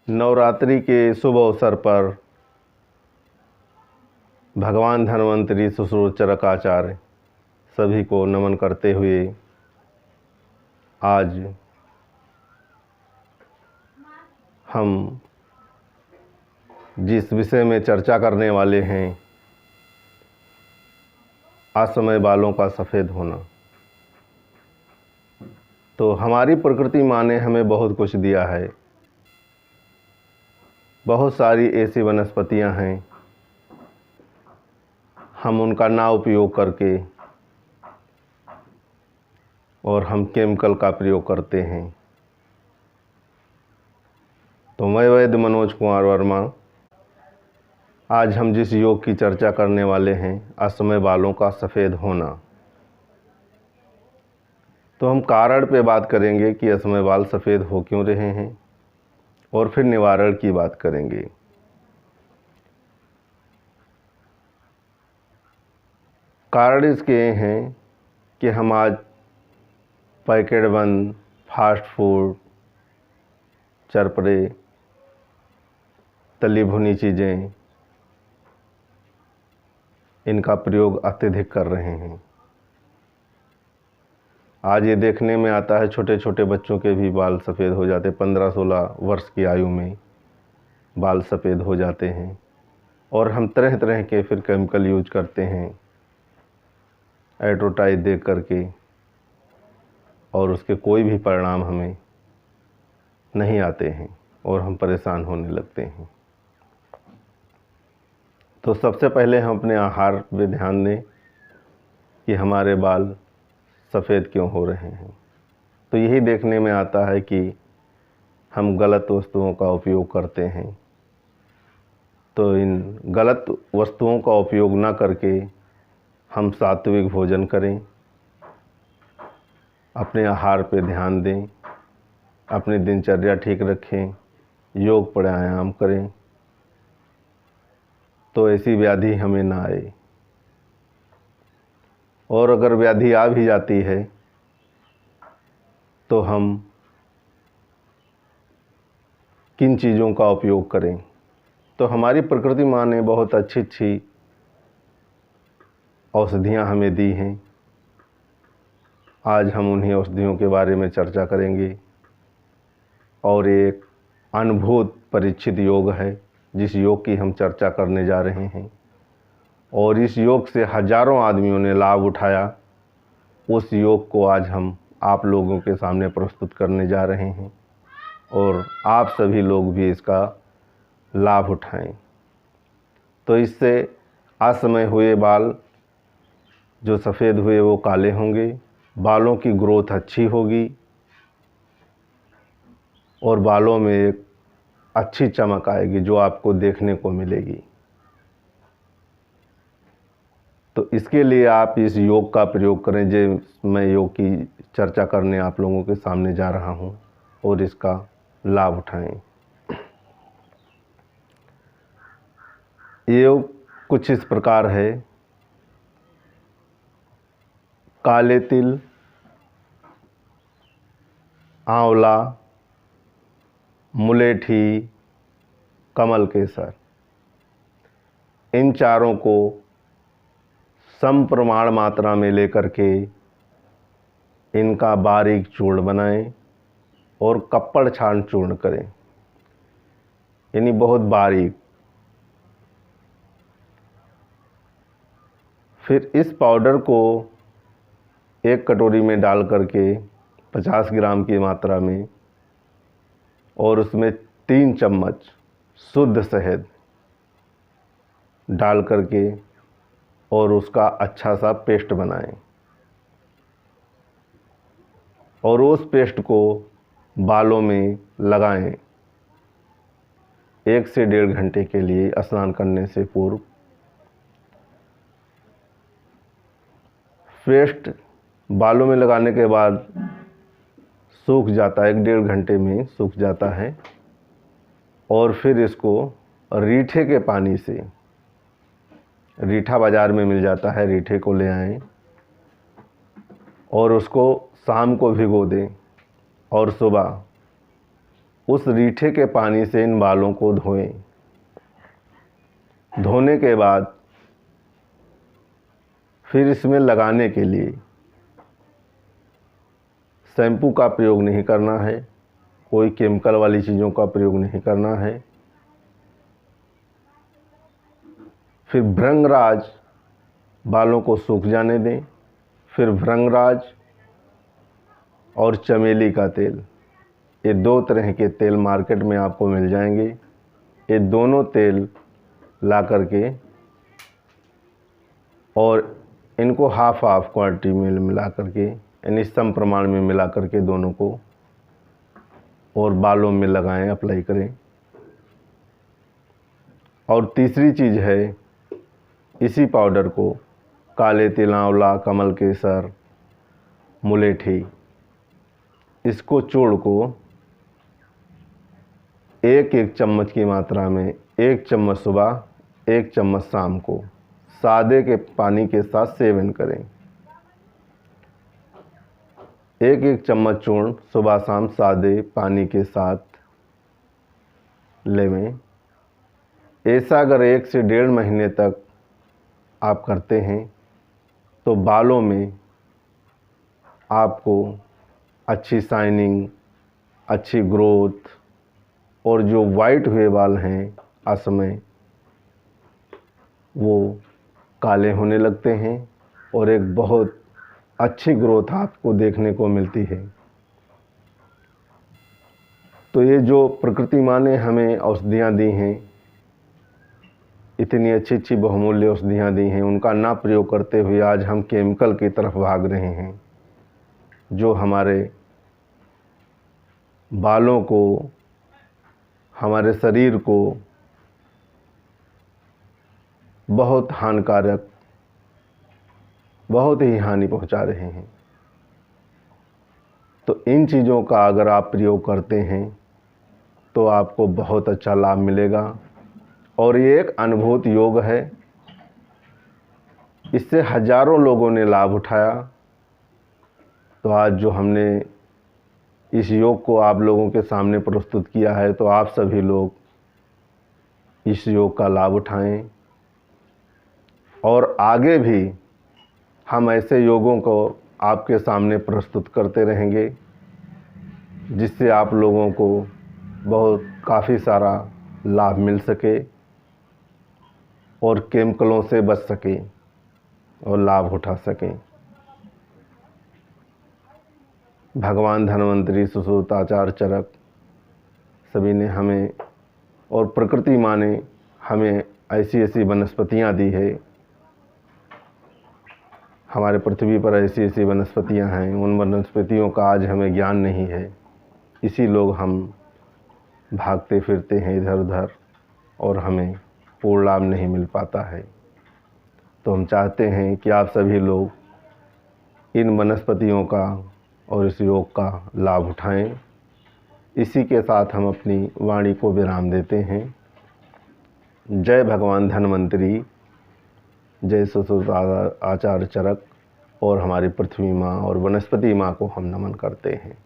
नवरात्रि के शुभ अवसर पर भगवान धन्वंतरि सुश्रुत चरकाचार्य सभी को नमन करते हुए आज हम जिस विषय में चर्चा करने वाले हैं, असमय बालों का सफ़ेद होना। तो हमारी प्रकृति माँ ने हमें बहुत कुछ दिया है। बहुत सारी ऐसी वनस्पतियां हैं, हम उनका ना उपयोग करके और हम केमिकल का प्रयोग करते हैं। तो मैं वैद्य मनोज कुमार वर्मा, आज हम जिस योग की चर्चा करने वाले हैं, असमय बालों का सफ़ेद होना। तो हम कारण पे बात करेंगे कि असमय बाल सफ़ेद हो क्यों रहे हैं, और फिर निवारण की बात करेंगे। कारण इसके हैं कि हम आज पैकेट बंद फास्ट फूड, चरपरे, तली भुनी चीज़ें, इनका प्रयोग अत्यधिक कर रहे हैं। आज ये देखने में आता है छोटे छोटे बच्चों के भी बाल सफ़ेद हो जाते, 15-16 वर्ष की आयु में बाल सफ़ेद हो जाते हैं। और हम तरह तरह के फिर केमिकल यूज करते हैं एडवर्टाइज देख करके, और उसके कोई भी परिणाम हमें नहीं आते हैं और हम परेशान होने लगते हैं। तो सबसे पहले हम अपने आहार पे ध्यान दें कि हमारे बाल सफ़ेद क्यों हो रहे हैं। तो यही देखने में आता है कि हम गलत वस्तुओं का उपयोग करते हैं। तो इन गलत वस्तुओं का उपयोग ना करके हम सात्विक भोजन करें, अपने आहार पे ध्यान दें, अपनी दिनचर्या ठीक रखें, योग प्राणायाम करें, तो ऐसी व्याधि हमें ना आए। और अगर व्याधि आ भी जाती है तो हम किन चीज़ों का उपयोग करें। तो हमारी प्रकृति माँ ने बहुत अच्छी अच्छी औषधियाँ हमें दी हैं। आज हम उन्हीं औषधियों के बारे में चर्चा करेंगे। और एक अनुभूत परीक्षित योग है जिस योग की हम चर्चा करने जा रहे हैं, और इस योग से हजारों आदमियों ने लाभ उठाया। उस योग को आज हम आप लोगों के सामने प्रस्तुत करने जा रहे हैं, और आप सभी लोग भी इसका लाभ उठाएं। तो इससे असमय हुए बाल जो सफ़ेद हुए वो काले होंगे, बालों की ग्रोथ अच्छी होगी, और बालों में एक अच्छी चमक आएगी जो आपको देखने को मिलेगी। तो इसके लिए आप इस योग का प्रयोग करें जो मैं योग की चर्चा करने आप लोगों के सामने जा रहा हूं, और इसका लाभ उठाएं। योग कुछ इस प्रकार है। काले तिल, आंवला, मुलेठी, कमल केसर, इन चारों को सम प्रमाण मात्रा में लेकर के इनका बारीक चूर्ण बनाएं और कप्पड़ छान चूर्ण करें, यानी बहुत बारीक। फिर इस पाउडर को एक कटोरी में डाल करके 50 ग्राम की मात्रा में, और उसमें 3 चम्मच शुद्ध शहद डाल करके और उसका अच्छा सा पेस्ट बनाएं, और उस पेस्ट को बालों में लगाएं 1 से 1.5 घंटे के लिए स्नान करने से पूर्व। पेस्ट बालों में लगाने के बाद सूख जाता है, 1-1.5 घंटे में सूख जाता है, और फिर इसको रीठे के पानी से, रीठा बाज़ार में मिल जाता है, रीठे को ले आएं और उसको शाम को भिगो दें, और सुबह उस रीठे के पानी से इन बालों को धोएं। धोने के बाद फिर इसमें लगाने के लिए शैम्पू का प्रयोग नहीं करना है, कोई केमिकल वाली चीज़ों का प्रयोग नहीं करना है। फिर भृंगराज बालों को सूख जाने दें। फिर भृंगराज और चमेली का तेल, ये 2 तरह के तेल मार्केट में आपको मिल जाएंगे। ये दोनों तेल ला करके और इनको हाफ क्वांटिटी में मिला करके, यानी सम प्रमाण में मिला करके दोनों को और बालों में लगाएं, अप्लाई करें। और तीसरी चीज़ है, इसी पाउडर को काले तिल, आंवला, कमल केसर, मुलेठी, इसको चूर्ण को 1-1 चम्मच की मात्रा में 1 चम्मच सुबह, 1 चम्मच शाम को सादे के पानी के साथ सेवन करें। 1-1 चम्मच चूर्ण सुबह शाम सादे पानी के साथ लेवें। ऐसा अगर 1 से 1.5 महीने तक आप करते हैं तो बालों में आपको अच्छी शाइनिंग, अच्छी ग्रोथ और जो वाइट हुए बाल हैं असमय, वो काले होने लगते हैं और एक बहुत अच्छी ग्रोथ आपको देखने को मिलती है। तो ये जो प्रकृति माँ ने हमें औषधियाँ दी हैं, इतनी अच्छी अच्छी बहुमूल्य औषधियाँ दी हैं, उनका ना प्रयोग करते हुए आज हम केमिकल की तरफ भाग रहे हैं, जो हमारे बालों को, हमारे शरीर को बहुत हानिकारक, बहुत ही हानि पहुंचा रहे हैं। तो इन चीज़ों का अगर आप प्रयोग करते हैं तो आपको बहुत अच्छा लाभ मिलेगा और ये एक अनुभूत योग है। इससे हजारों लोगों ने लाभ उठाया। तो आज जो हमने इस योग को आप लोगों के सामने प्रस्तुत किया है, तो आप सभी लोग इस योग का लाभ उठाएं और आगे भी हम ऐसे योगों को आपके सामने प्रस्तुत करते रहेंगे, जिससे आप लोगों को बहुत काफ़ी सारा लाभ मिल सके और केमिकलों से बच सकें और लाभ उठा सकें। भगवान धन्वंतरी, सुश्रुत, आचार्य चरक सभी ने हमें और प्रकृति माँ ने हमें ऐसी ऐसी वनस्पतियाँ दी है। हमारे पृथ्वी पर ऐसी ऐसी वनस्पतियाँ हैं, उन वनस्पतियों का आज हमें ज्ञान नहीं है, इसी लोग हम भागते फिरते हैं इधर उधर और हमें पूर्ण लाभ नहीं मिल पाता है। तो हम चाहते हैं कि आप सभी लोग इन वनस्पतियों का और इस योग का लाभ उठाएं। इसी के साथ हम अपनी वाणी को विराम देते हैं। जय भगवान धन्वंतरी, जय सुश्रुत आचार्य चरक और हमारी पृथ्वी माँ और वनस्पति माँ को हम नमन करते हैं।